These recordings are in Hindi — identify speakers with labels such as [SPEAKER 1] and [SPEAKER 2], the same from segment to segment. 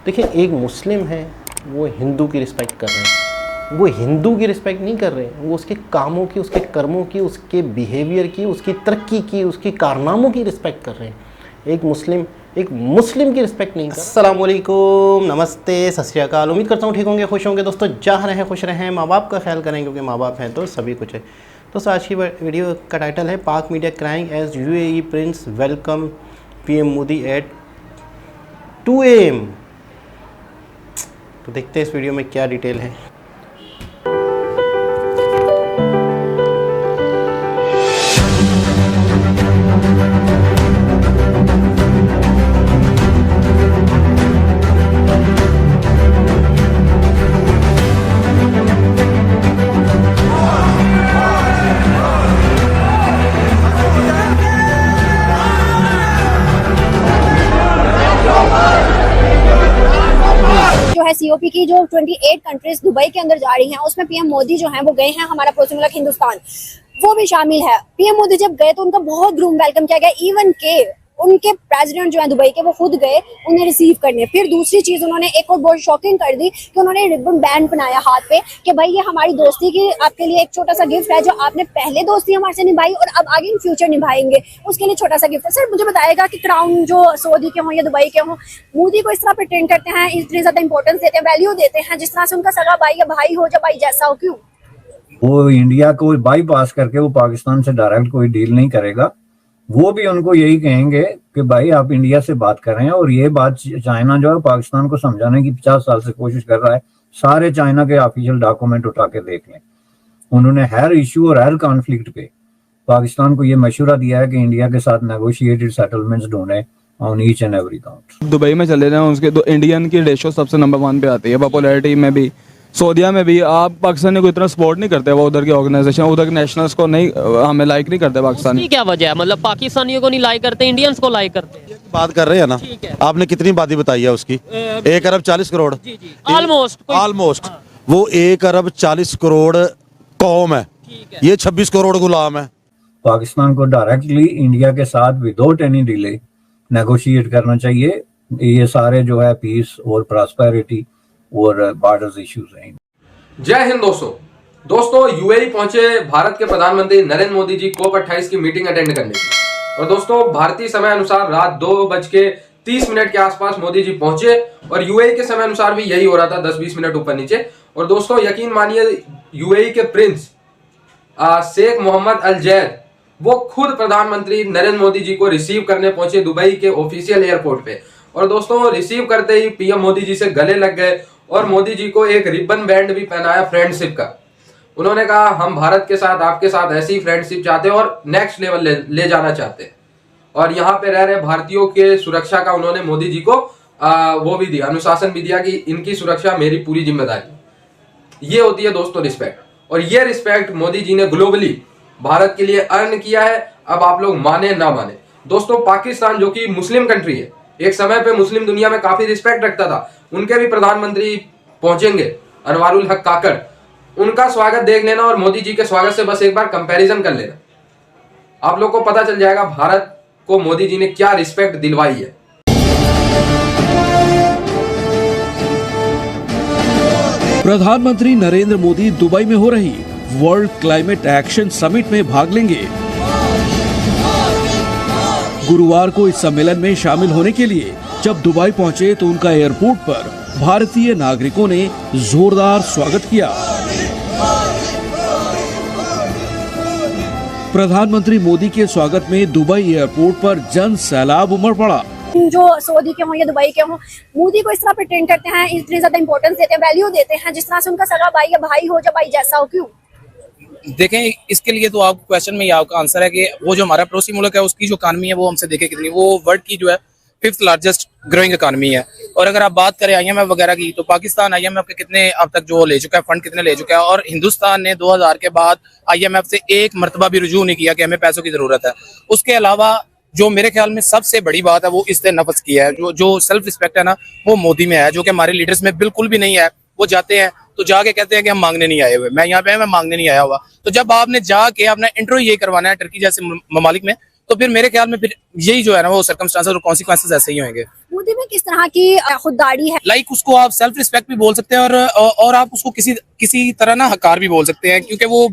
[SPEAKER 1] देखिए, एक मुस्लिम है वो हिंदू की रिस्पेक्ट कर रहे हैं, वो हिंदू की रिस्पेक्ट नहीं कर रहे हैं, वो उसके कामों की, उसके कर्मों की, उसके बिहेवियर की, उसकी तरक्की की, उसकी कारनामों की रिस्पेक्ट कर रहे हैं। एक मुस्लिम की रिस्पेक्ट नहीं कर। अस्सलाम वालेकुम, नमस्ते, सत श्री अकाल। उम्मीद करता हूँ ठीक होंगे, खुश होंगे दोस्तों। जहाँ रहें खुश रहें, माँ बाप का ख्याल करें, क्योंकि माँ बाप हैं तो सभी कुछ है। दोस्तों, आज की वीडियो का टाइटल है Pak media crying as UAE prince welcome PM Modi at 2 AM। तो देखते हैं इस वीडियो में क्या डिटेल है।
[SPEAKER 2] जो है सीओपी की जो 28 कंट्रीज दुबई के अंदर जा रही हैं, उसमें पीएम मोदी जो हैं वो गए हैं। हमारा पड़ोसी मुल्क हिंदुस्तान वो भी शामिल है। पीएम मोदी जब गए तो उनका बहुत ग्रूम वेलकम किया गया। इवन के उनके प्रेसिडेंट जो है दुबई के, वो खुद गए उन्हें रिसीव करने। फिर दूसरी चीज उन्होंने एक और बहुत शॉकिंग कर दी कि उन्होंने रिबन बैंड बनाया हाथ पे कि भाई ये हमारी दोस्ती की आपके लिए एक छोटा सा गिफ्ट है, जो आपने पहले दोस्ती हमारे से निभाई और अब आगे इन फ्यूचर निभाएंगे, उसके लिए छोटा सा गिफ्ट है। सर मुझे बताएगा कि क्राउन जो सऊदी के हों या दुबई के हों, मोदी को इस तरह प्रिटेंड करते हैं, इतनी ज्यादा इंपॉर्टेंस देते हैं, वैल्यू देते हैं, जिस तरह से उनका सगा भाई या भाई हो, या भाई जैसा हो, क्यों?
[SPEAKER 3] वो इंडिया को बाईपास करके वो पाकिस्तान से डायरेक्ट कोई डील नहीं करेगा। वो भी उनको यही कहेंगे कि भाई आप इंडिया से बात कर रहे हैं। और ये बात चाइना जो है पाकिस्तान को समझाने की 50 साल से कोशिश कर रहा है। सारे चाइना के ऑफिशियल डॉक्यूमेंट उठा के देख लें। उन्होंने हर इश्यू और हर कॉन्फ्लिक्ट पे पाकिस्तान को ये मशवरा दिया है कि इंडिया के साथ नेगोशिएटेड सेटलमेंट्स ढूंढे on each and every count.
[SPEAKER 4] Dubai में चले जाएं, उसके इंडियन की रेशो सबसे नंबर 1 पे आती है, पॉपुलैरिटी में भी, सऊदीया में भी। आप पाकिस्तानी को इतना सपोर्ट नहीं करते, वो उधर की ऑर्गेनाइजेशन, उधर के नेशनल्स को नहीं, हमें लाइक नहीं करते पाकिस्तानी।
[SPEAKER 5] क्या वजह है? मतलब पाकिस्तानियों को नहीं लाइक करते, इंडियंस को लाइक करते हैं।
[SPEAKER 6] बात कर रहे हैं ना, आपने कितनी बातें बताई है उसकी? 1 अरब 40 करोड़ ऑलमोस्ट वो 1 अरब 40 करोड़ कौम है, ये 26 करोड़ गुलाम है।
[SPEAKER 3] पाकिस्तान को डायरेक्टली इंडिया के साथ विदाउट एनी डिले नेगोशिएट करना चाहिए। ये सारे जो है पीस और प्रॉस्पेरिटी और बॉर्डर्स इश्यूज हैं।
[SPEAKER 7] जय हिंद दोस्तों यूएई पहुंचे भारत के प्रधानमंत्री नरेंद्र मोदी जी COP28 की मीटिंग अटेंड करने की। और दोस्तों, भारतीय समय अनुसार रात 2:30 के आसपास मोदी जी पहुंचे और यूएई के समय अनुसार भी यही हो रहा था, 10-20 मिनट ऊपर नीचे। और दोस्तों, यकीन मानिए, यूएई के प्रिंस शेख मोहम्मद अल जैद वो खुद प्रधानमंत्री नरेंद्र मोदी जी को रिसीव करने पहुंचे दुबई के ऑफिशियल एयरपोर्ट पे। और दोस्तों, रिसीव करते ही पीएम मोदी जी से गले लग गए और मोदी जी को एक रिबन बैंड भी पहनाया फ्रेंडशिप का। उन्होंने कहा, हम भारत के साथ, आपके साथ ऐसी फ्रेंडशिप चाहते हैं और नेक्स्ट लेवल ले जाना चाहते हैं। और यहाँ पे रह रहे भारतीयों के सुरक्षा का उन्होंने मोदी जी को वो भी दिया, अनुशासन भी दिया कि इनकी सुरक्षा मेरी पूरी जिम्मेदारी। ये होती है दोस्तों रिस्पेक्ट। और ये रिस्पेक्ट मोदी जी ने ग्लोबली भारत के लिए अर्न किया है। अब आप लोग माने ना माने, दोस्तों, पाकिस्तान जो कि मुस्लिम कंट्री है, एक समय पे मुस्लिम दुनिया में काफी रिस्पेक्ट रखता था, उनके भी प्रधानमंत्री पहुंचेंगे, अनवारुल हक काकड़। उनका स्वागत देख लेना और मोदी जी के स्वागत से बस एक बार कंपैरिजन कर लेना, आप लोग को पता चल जाएगा भारत को मोदी जी ने क्या रिस्पेक्ट दिलवाई है।
[SPEAKER 8] प्रधानमंत्री नरेंद्र मोदी दुबई में हो रही वर्ल्ड क्लाइमेट एक्शन समिट में भाग लेंगे। गुरुवार को इस सम्मेलन में शामिल होने के लिए जब दुबई पहुंचे तो उनका एयरपोर्ट पर भारतीय नागरिकों ने जोरदार स्वागत किया। प्रधानमंत्री मोदी के स्वागत में दुबई एयरपोर्ट पर जन सैलाब उमड़ पड़ा।
[SPEAKER 2] जो सऊदी के हों या दुबई के हों, मोदी को इस तरह प्रिटेंड करते हैं, इतनी ज्यादा इंपॉर्टेंस देते हैं, वैल्यू देते हैं, जिस तरह से उनका सगा भाई या भाई हो, या भाई जैसा हो, क्यों?
[SPEAKER 9] देखें, इसके लिए तो आपको क्वेश्चन में आपका आंसर है कि वो जो हमारा पड़ोसी मुल्क है उसकी जो इकानमी है वो हमसे देखे कितनी, वो वर्ल्ड की जो है 5th लार्जेस्ट ग्रोइंग इकानमी है। और अगर आप बात करें IMF वगैरह की, तो पाकिस्तान IMF के कितने अब तक जो ले चुका है, फंड कितने ले चुका है। और हिंदुस्तान ने 2000 के बाद IMF से एक मरतबा भी रुजू नहीं किया कि हमें पैसों की जरूरत है। उसके अलावा जो मेरे ख्याल में सबसे बड़ी बात है वो इससे नफस की है, जो सेल्फ रिस्पेक्ट है ना, वो मोदी में है, जो कि हमारे लीडर्स में बिल्कुल भी नहीं है। वो जाते हैं तो जाके कहते हैं कि हम मांगने नहीं आए हुए, मैं यहाँ पे मैं मांगने नहीं आया हुआ। तो जब आपने जाके अपना इंटरव्यू ये करवाना है टर्की जैसे ममालिक में, तो फिर मेरे ख्याल में फिर यही जो है ना वो सर्कमस्टांसेस और कॉन्सिक्वेंसेस ऐसे ही होंगे।
[SPEAKER 2] मोदी में किस तरह की खुददारी है?
[SPEAKER 9] लाइक उसको आप सेल्फ रिस्पेक्ट भी बोल सकते हैं और आप उसको किसी तरह ना हकार भी बोल सकते हैं, क्योंकि वो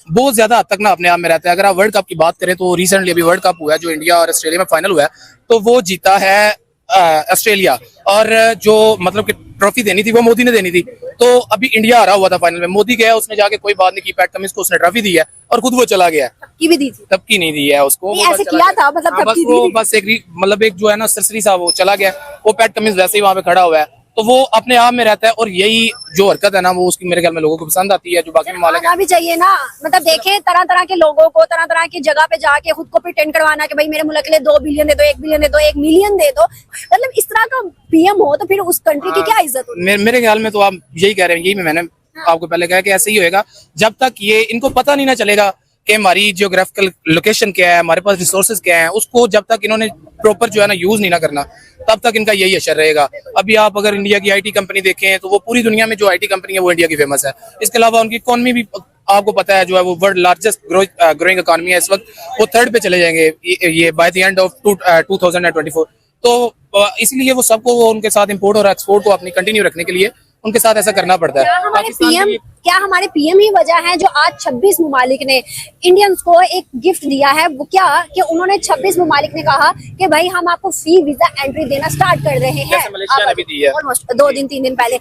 [SPEAKER 9] बहुत ज्यादा हद तक ना अपने आप में रहता है। अगर आप वर्ल्ड कप की बात करें तो रिसेंटली अभी वर्ल्ड कप हुआ है जो इंडिया और ऑस्ट्रेलिया में फाइनल हुआ है, तो वो जीता है ऑस्ट्रेलिया, और जो मतलब कि ट्रॉफी देनी थी वो मोदी ने देनी थी। तो अभी इंडिया हारा हुआ था फाइनल में, मोदी गया उसने जाके कोई बात नहीं की, पैट कमिंस को उसने ट्रॉफी दी है और खुद वो चला गया।
[SPEAKER 2] की भी दी थी?
[SPEAKER 9] तब की नहीं दी है उसको,
[SPEAKER 2] नहीं, ऐसे किया था मतलब
[SPEAKER 9] बस
[SPEAKER 2] दी
[SPEAKER 9] वो
[SPEAKER 2] थी।
[SPEAKER 9] बस एक मतलब एक जो है ना सरसरी सा वो चला गया, वो पैट कमिंस वैसे ही वहां पे खड़ा हुआ है, तो वो अपने आप में रहता है। और यही जो हरकत है ना वो उसकी मेरे ख्याल में लोगों को पसंद आती है, जो बाकी ममालिक
[SPEAKER 2] आना भी चाहिए ना, मतलब देखें तरह तरह के लोगों को तरह तरह की जगह पे जाके खुद को प्रिटेंड करवाना कि भाई मेरे मुल्क के लिए 2 बिलियन दे दो, 1 बिलियन दे दो, 1 मिलियन दे दो, मतलब इस तरह का पीएम हो तो फिर उस कंट्री की क्या इज्जत होगी?
[SPEAKER 9] मेरे ख्याल में तो आप यही कह रहे हैं, यही मैंने आपको पहले कहा कि ऐसे ही होएगा जब तक ये इनको पता नहीं ना चलेगा कि हमारी जियोग्राफिकल लोकेशन क्या है, हमारे पास रिसोर्सेज क्या हैं, उसको जब तक इन्होंने प्रॉपर जो है ना यूज नहीं ना करना, तब तक इनका यही असर रहेगा। अभी आप अगर इंडिया की आईटी कंपनी देखें तो वो पूरी दुनिया में जो आईटी कंपनी है वो इंडिया की फेमस है। इसके अलावा उनकी इकोनॉमी भी आपको पता है जो है वो वर्ल्ड लार्जेस्ट ग्रोइंग इकोनॉमी है इस वक्त, वो 3rd पे चले जाएंगे ये बाय द एंड ऑफ 2024। तो इसलिए वो सबको वो उनके साथ इंपोर्ट और एक्सपोर्ट को अपनी कंटिन्यू रखने के लिए उनके साथ ऐसा करना पड़ता है।
[SPEAKER 2] क्या हमारे पीएम ही वजह है जो आज 26 ममालिक ने इंडियंस को एक गिफ्ट दिया है? वो क्या कि उन्होंने 26 ममालिक ने कहा कि भाई हम आपको फ्री वीजा एंट्री देना स्टार्ट कर रहे हैं।
[SPEAKER 9] मलेशिया ने भी दी है
[SPEAKER 2] ऑलमोस्ट 2 दिन 3 दिन पहले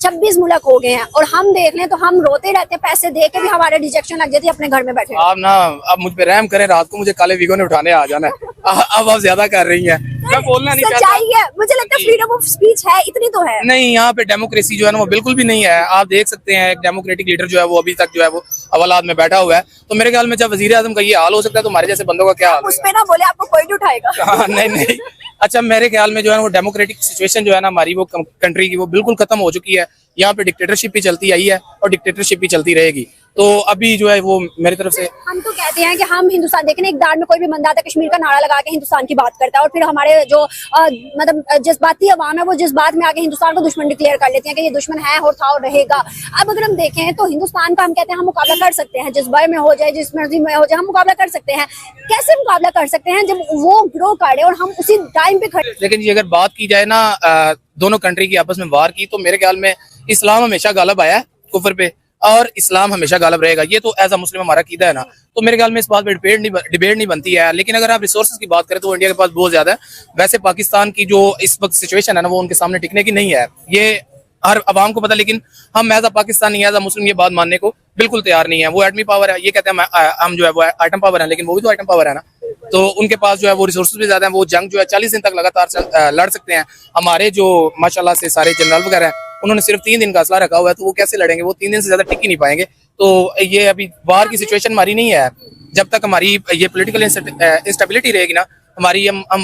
[SPEAKER 2] 26 मुल्क हो गए हैं, और हम देख लें तो हम रोते रहते हैं, पैसे दे के भी हमारे रिजेक्शन लग जाती है अपने घर में बैठे।
[SPEAKER 9] आप ना अब मुझ पे रहम करें, रात को मुझे काले वीगो ने उठाने आ जाना है। अब आप ज्यादा कर रही हैं, मैं बोलना नहीं चाहता।
[SPEAKER 2] सच्चाई है, मुझे लगता है फ्रीडम ऑफ स्पीच है, इतनी तो है
[SPEAKER 9] नहीं। यहाँ पे डेमोक्रेसी जो है ना वो बिल्कुल भी नहीं है। आप देख सकते हैं एक डेमोक्रेटिक लीडर जो है वो अभी तक जो है वो अवलाद में बैठा हुआ है। तो मेरे ख्याल में जब वजीर आजम का ये हाल हो सकता है तो हमारे जैसे बंदों का क्या हाल?
[SPEAKER 2] उस पे ना बोले, आपको कोई नहीं उठाएगा।
[SPEAKER 9] नहीं। अच्छा, मेरे ख्याल में जो है वो डेमोक्रेटिक सिचुएशन जो है ना हमारी वो कंट्री की वो बिल्कुल खत्म हो चुकी है। यहाँ पे डिक्टेटरशिप भी चलती आई है और डिक्टेटरशिप भी चलती रहेगी। तो अभी जो है वो मेरी तरफ से
[SPEAKER 2] हम तो कहते हैं कि हम हिंदुस्तान, देखें एक दार में कोई भी बंदा आता है कश्मीर का नारा लगा के हिंदुस्तान की बात करता है, और फिर हमारे जो मतलब जज्बाती अवाम है वो जज्बात में आके हिंदुस्तान को दुश्मन डिक्लेयर कर लेते हैं कि ये दुश्मन है और था और रहेगा। अब अगर हम देखें तो हिंदुस्तान का हम कहते हैं हम मुकाबला कर सकते हैं, जज्बा में हो जाए जिस मर्जी में हो जाए हम मुकाबला कर सकते हैं। कैसे मुकाबला कर सकते हैं जब वो ग्रो करे और हम उसी टाइम पे खड़े?
[SPEAKER 9] लेकिन जी अगर बात की जाए ना दोनों कंट्री की आपस में वार की, तो मेरे ख्याल में इस्लाम हमेशा गालिब आया है कुफर पे, और इस्लाम हमेशा गालिब रहेगा। ये तो एज अ मुस्लिम हमारा कीदा है ना, तो मेरे ख्याल में इस बात पे डिबेट नहीं बनती है। लेकिन अगर आप रिसोर्सेज की बात करें तो इंडिया के पास बहुत ज्यादा है। वैसे पाकिस्तान की जो इस वक्त सिचुएशन है ना वो उनके सामने टिकने की नहीं है, ये हर अवाम को पता। लेकिन हम as a Pakistani as a Muslim ये बात मानने को बिल्कुल तैयार नहीं है। वो एटमी पावर है, ये कहते हैं हम जो है वो आइटम पावर है, लेकिन वो भी तो आइटम पावर है ना। तो उनके पास जो है वो रिसोर्सेज भी ज्यादा है, वो जंग जो है 40 दिन तक लगातार लड़ सकते हैं। हमारे जो माशाल्लाह से सारे जनरल वगैरह हैं उन्होंने सिर्फ 3 दिन का असला रखा हुआ है, तो वो कैसे लड़ेंगे? वो 3 दिन से ज्यादा टिक ही नहीं पाएंगे। तो ये अभी वार की सिचुएशन हमारी नहीं है। जब तक हमारी ये पॉलिटिकल इंस्टेबिलिटी रहेगी ना, हमारी हम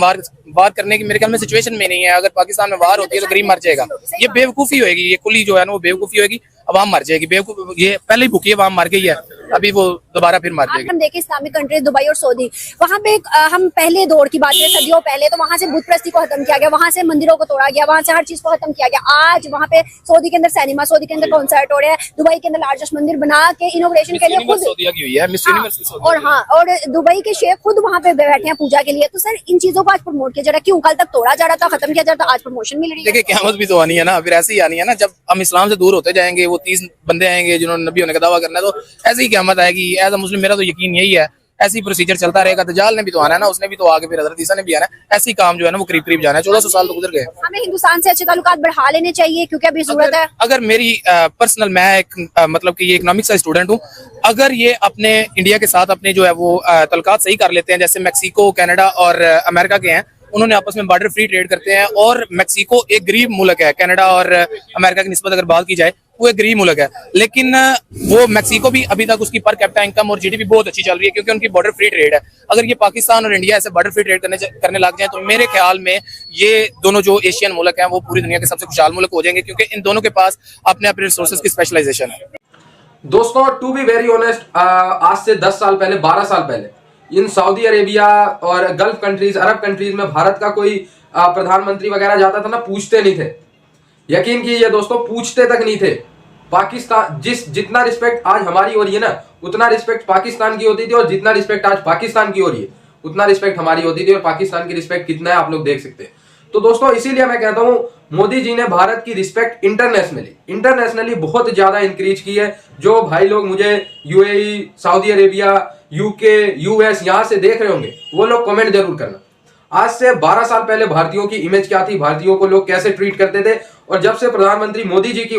[SPEAKER 9] वार करने की मेरे ख्याल में सिचुएशन में नहीं है। अगर पाकिस्तान में वार होती है तो गरीब मर जाएगा, ये बेवकूफ़ी होगी, ये कुली जो है ना वो बेवकूफ़ी होगी, अवाम मर जाएगी। बेवकूफ ये पहले ही भूखी अवाम मर गई है, अभी वो दोबारा फिर मर जाएगी।
[SPEAKER 2] हम देखें इस्लामिक कंट्रीज दुबई और सऊदी, वहाँ पे हम पहले दौर की बात करें सदियों पहले, तो वहाँ से बुत प्रस्ती को खत्म किया गया, वहाँ से मंदिरों को तोड़ा गया, वहाँ से हर चीज को खत्म किया गया। आज वहाँ पे सऊदी के अंदर सिनेमा, सऊदी के अंदर कॉन्सर्ट हो रहे हैं, दुबई के अंदर लार्जेस्ट मंदिर बना के इनोग्रेशन के लिए खुद, और हाँ, और दुबई के शेख खुद वहाँ पे बैठे हैं पूजा के लिए। तो सर इन चीजों को आज प्रमोट किया जा रहा है, क्यों? कल तक तोड़ा जा रहा था, खत्म किया जा रहा था, आज प्रमोशन मिल रही है।
[SPEAKER 9] देखिए क़यामत भी तो आनी है ना, फिर ऐसे ही आनी है ना। जब हम इस्लाम से दूर होते जाएंगे, वो 30 बंदे आएंगे जिन्होंने नबी होने का दावा करना है, तो ऐसे ही क़यामत आएगी। एज अ मुस्लिम मेरा तो यकीन यही है, ऐसे ही प्रोसीजर चलता रहेगा। दज्जाल ने भी तो आना है ना, उसने भी तो आगे, फिर हज़रत ईसा ने भी आना है। ऐसे ही काम जो है ना वो करीब करीब जाना है। 1400 साल तो गुजर गए।
[SPEAKER 2] हमें हिंदुस्तान से अच्छे ताल्लुकात बढ़ा लेने चाहिए क्योंकि अभी जरूरत है।
[SPEAKER 9] अगर मेरी पर्सनल, मैं एक मतलब कि ये इकोनॉमिक्स का स्टूडेंट हूँ, अगर ये अपने इंडिया के साथ अपने जो है वो ताल्लुकात सही कर लेते हैं, जैसे मैक्सिको, कनाडा और अमेरिका के हैं, उन्होंने आपस में बॉर्डर फ्री ट्रेड करते हैं। और मैक्सिको एक गरीब मुल्क है, कनाडा और अमेरिका की निस्बत अगर बात की जाए वो एक गरीब मुल्क है, लेकिन वो मैक्सिको भी अभी तक उसकी पर कैपिटा इनकम और जीडीपी बहुत अच्छी चल रही है क्योंकि उनकी बॉर्डर फ्री ट्रेड है। अगर ये पाकिस्तान और इंडिया ऐसे बॉर्डर फ्री ट्रेड करने लग जाए तो मेरे ख्याल में ये दोनों जो एशियन मुल्क हैं वो पूरी दुनिया के सबसे खुशहाल मुल्क हो जाएंगे, क्योंकि इन दोनों के पास अपने अपने रिसोर्सेज की स्पेशलाइजेशन है।
[SPEAKER 7] दोस्तों टू बी वेरी ऑनेस्ट, आज से 10 साल पहले, 12 साल पहले इन सऊदी अरेबिया और गल्फ कंट्रीज, अरब कंट्रीज में भारत का कोई प्रधानमंत्री वगैरह जाता था ना, पूछते नहीं थे। यकीन कीजिए दोस्तों, पूछते तक नहीं थे। पाकिस्तान जितना रिस्पेक्ट आज हमारी हो रही है ना, उतना रिस्पेक्ट पाकिस्तान की होती थी, और जितना रिस्पेक्ट आज पाकिस्तान की हो रही है उतना रिस्पेक्ट हमारी होती थी, और पाकिस्तान की रिस्पेक्ट कितना है आप लोग देख सकते हैं। तो दोस्तों इसीलिए मैं कहता हूं मोदी जी ने भारत की रिस्पेक्ट इंटरनेशनली बहुत ज्यादा इंक्रीज की है। जो भाई लोग मुझे UAE, Saudi Arabia, UK, US यहां से देख रहे होंगे वो लोग कमेंट जरूर करना। आज से 12 साल पहले भारतीयों की इमेज क्या थी, भारतीयों को लोग कैसे ट्रीट करते थे, और जब से प्रधानमंत्री मोदी जी की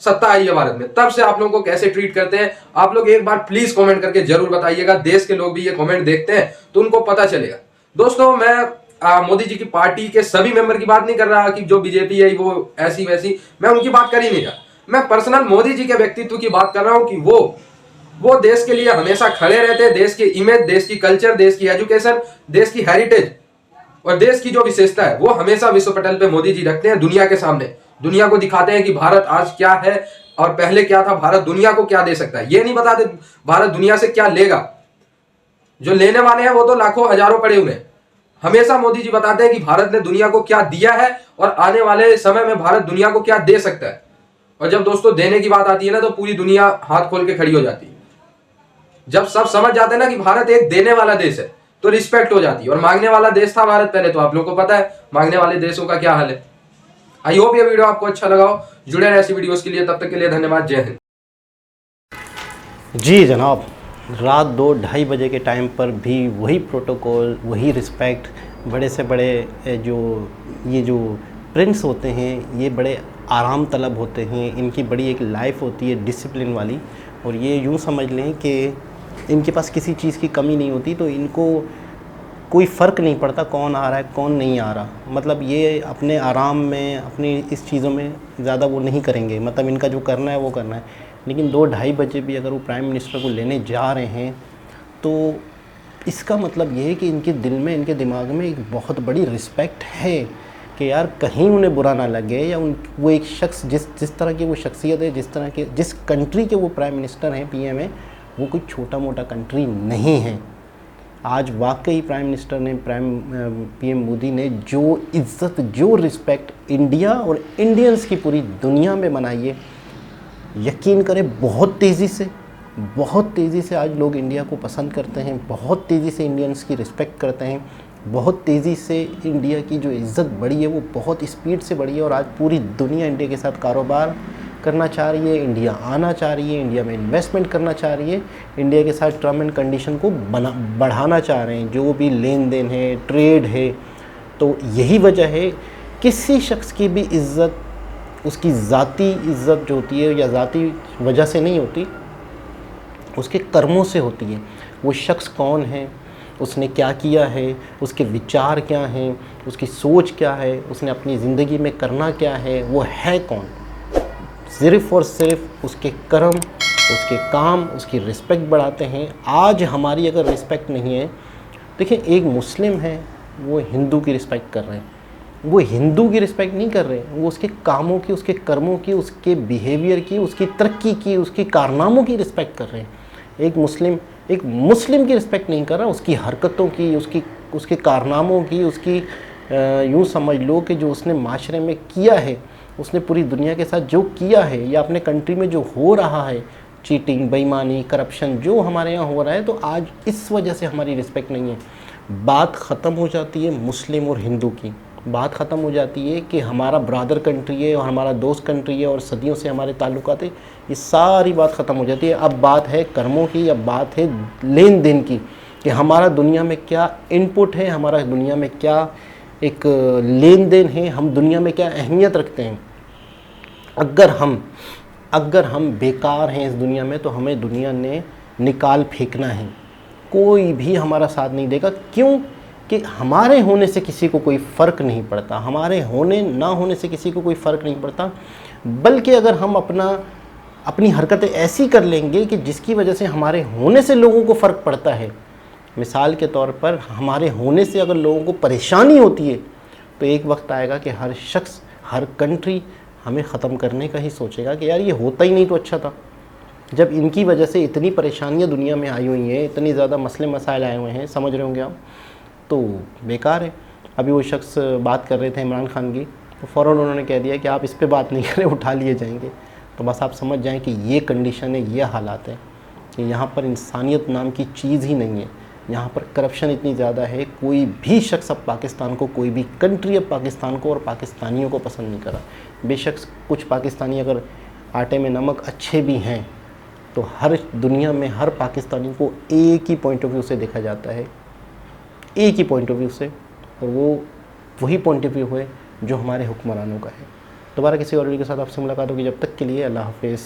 [SPEAKER 7] सत्ता आई है भारत में, तब से आप लोगों को कैसे ट्रीट करते हैं, आप लोग एक बार प्लीज कमेंट करके जरूर बताइएगा। देश के लोग भी ये कमेंट देखते हैं तो उनको पता चलेगा। दोस्तों मैं मोदी जी की पार्टी के सभी मेंबर की बात नहीं कर रहा कि जो बीजेपी है वो ऐसी वैसी, मैं उनकी बात कर ही नहीं रहा। मैं पर्सनल मोदी जी के व्यक्तित्व की बात कर रहा हूं कि वो देश के लिए हमेशा खड़े रहते हैं। देश की इमेज, देश की कल्चर, देश की एजुकेशन, देश की हेरिटेज और देश की जो विशेषता है वो हमेशा विश्व पटल पे मोदी जी रखते हैं। दुनिया के सामने दुनिया को दिखाते हैं कि भारत आज क्या है और पहले क्या था, भारत दुनिया को क्या दे सकता है। ये नहीं बताते भारत दुनिया से क्या लेगा, जो लेने वाले हैं वो तो लाखों हजारों पड़े हुए हैं। हमेशा मोदी जी बताते हैं कि भारत ने दुनिया को क्या दिया है और आने वाले समय में भारत दुनिया को क्या दे सकता है। और जब दोस्तों देने की बात आती है ना तो पूरी दुनिया हाथ खोल के खड़ी हो जाती है। जब सब समझ जाते हैं ना कि भारत एक देने वाला देश है तो रिस्पेक्ट हो जाती है। और मांगने वाला देश था भारत पहले, तो आप लोगों को पता है मांगने वाले देशों का क्या हाल है। आई होप ये वीडियो आपको अच्छा लगा हो। जुड़े रहे ऐसी वीडियोस के लिए, तब तक के लिए धन्यवाद। जय हिंद।
[SPEAKER 1] जी जनाब, रात 2-2:30 बजे के टाइम पर भी वही प्रोटोकॉल, वही रिस्पेक्ट। बड़े से बड़े जो प्रिंस होते हैं ये बड़े आराम तलब होते हैं, इनकी बड़ी एक लाइफ होती है डिसिप्लिन वाली, और ये यूँ समझ लें कि इनके पास किसी चीज़ की कमी नहीं होती, तो इनको कोई फ़र्क नहीं पड़ता कौन आ रहा है कौन नहीं आ रहा। मतलब ये अपने आराम में, अपनी इस चीज़ों में ज़्यादा वो नहीं करेंगे, मतलब इनका जो करना है वो करना है। लेकिन 2-2:30 बजे भी अगर वो प्राइम मिनिस्टर को लेने जा रहे हैं तो इसका मतलब ये है कि इनके दिल में, इनके दिमाग में एक बहुत बड़ी रिस्पेक्ट है कि यार कहीं उन्हें बुरा ना लगे, या वो एक शख्स जिस तरह की वो शख्सियत है, जिस कंट्री के वो प्राइम मिनिस्टर हैं, पीएम है, वो कोई छोटा मोटा कंट्री नहीं है। आज वाकई प्राइम मिनिस्टर ने, पीएम मोदी ने जो इज़्ज़त, जो रिस्पेक्ट इंडिया और इंडियंस की पूरी दुनिया में बनाई है, यकीन करें बहुत तेज़ी से आज लोग इंडिया को पसंद करते हैं, बहुत तेज़ी से इंडियंस की रिस्पेक्ट करते हैं, बहुत तेज़ी से इंडिया की जो इज़्ज़त बढ़ी है वो बहुत स्पीड से बढ़ी है। और आज पूरी दुनिया इंडिया के साथ कारोबार करना चाह रही है, इंडिया आना चाह रही है, इंडिया में इन्वेस्टमेंट करना चाह रही है, इंडिया के साथ टर्म एंड कंडीशन को बढ़ाना चाह रहे हैं, जो भी लेन देन है, ट्रेड है। तो यही वजह है, किसी शख्स की भी इज़्ज़त उसकी ज़ाती इज़्ज़त जो होती है या ज़ाती वजह से नहीं होती, उसके कर्मों से होती है। वो शख्स कौन है, उसने क्या किया है, उसके विचार क्या हैं, उसकी सोच क्या है, उसने अपनी ज़िंदगी में करना क्या है, वो है कौन। सिर्फ़ और सिर्फ उसके कर्म, उसके काम, उसकी रिस्पेक्ट बढ़ाते हैं। आज हमारी अगर रिस्पेक्ट नहीं है, देखिए एक मुस्लिम है वो हिंदू की रिस्पेक्ट कर रहे हैं, वो हिंदू की रिस्पेक्ट नहीं कर रहे, वो उसके कामों की, उसके कर्मों की, उसके बिहेवियर की, उसकी तरक्की की, उसके कारनामों की रिस्पेक्ट कर रहे हैं। एक मुस्लिम की रिस्पेक्ट नहीं कर रहा, उसकी हरकतों की, उसके कारनामों की, उसकी यूँ समझ लो कि जो उसने माशरे में किया है, उसने पूरी दुनिया के साथ जो किया है, या अपने कंट्री में जो हो रहा है, चीटिंग, बेईमानी, करप्शन जो हमारे यहाँ हो रहा है, तो आज इस वजह से हमारी रिस्पेक्ट नहीं है। बात ख़त्म हो जाती है मुस्लिम और हिंदू की, बात ख़त्म हो जाती है कि हमारा ब्रदर कंट्री है और हमारा दोस्त कंट्री है और सदियों से हमारे ताल्लुकात है, ये सारी बात ख़त्म हो जाती है। अब बात है कर्मों की, अब बात है लेन देन की, कि हमारा दुनिया में क्या इनपुट है, हमारा दुनिया में क्या एक लेन देन है, हम दुनिया में क्या अहमियत रखते हैं। अगर हम बेकार हैं इस दुनिया में तो हमें दुनिया ने निकाल फेंकना है, कोई भी हमारा साथ नहीं देगा। क्यों? कि हमारे होने से किसी को कोई फ़र्क नहीं पड़ता, हमारे होने ना होने से किसी को कोई फ़र्क नहीं पड़ता, बल्कि अगर हम अपनी हरकतें ऐसी कर लेंगे कि जिसकी वजह से हमारे होने से लोगों को फ़र्क पड़ता है। मिसाल के तौर पर हमारे होने से अगर लोगों को परेशानी होती है तो एक वक्त आएगा कि हर शख्स, हर कंट्री हमें ख़त्म करने का ही सोचेगा कि यार ये होता ही नहीं तो अच्छा था। जब इनकी वजह से इतनी परेशानियां दुनिया में आई हुई हैं, इतनी ज़्यादा मसले मसाइल आए हुए हैं, समझ रहे होंगे आप, तो बेकार है। अभी वो शख्स बात कर रहे थे इमरान खान की, तो फ़ौरन उन्होंने कह दिया कि आप इस पे बात नहीं करें, उठा लिए जाएंगे। तो बस आप समझ जाएं कि ये कंडीशन है, ये हालात है कि यहाँ पर इंसानियत नाम की चीज़ ही नहीं है। यहाँ पर करप्शन इतनी ज़्यादा है, कोई भी शख्स अब पाकिस्तान को, कोई भी कंट्री अब पाकिस्तान को और पाकिस्तानियों को पसंद नहीं कर रहा। बेशक कुछ पाकिस्तानी अगर आटे में नमक अच्छे भी हैं, तो हर दुनिया में हर पाकिस्तानी को एक ही पॉइंट ऑफ व्यू से देखा जाता है, एक ही पॉइंट ऑफ व्यू से, और वो वही पॉइंट ऑफ व्यू है जो हमारे हुक्मरानों का है। दोबारा किसी और वीडियो के साथ आपसे मुलाकात होगी, जब तक के लिए अल्लाह हाफिज़।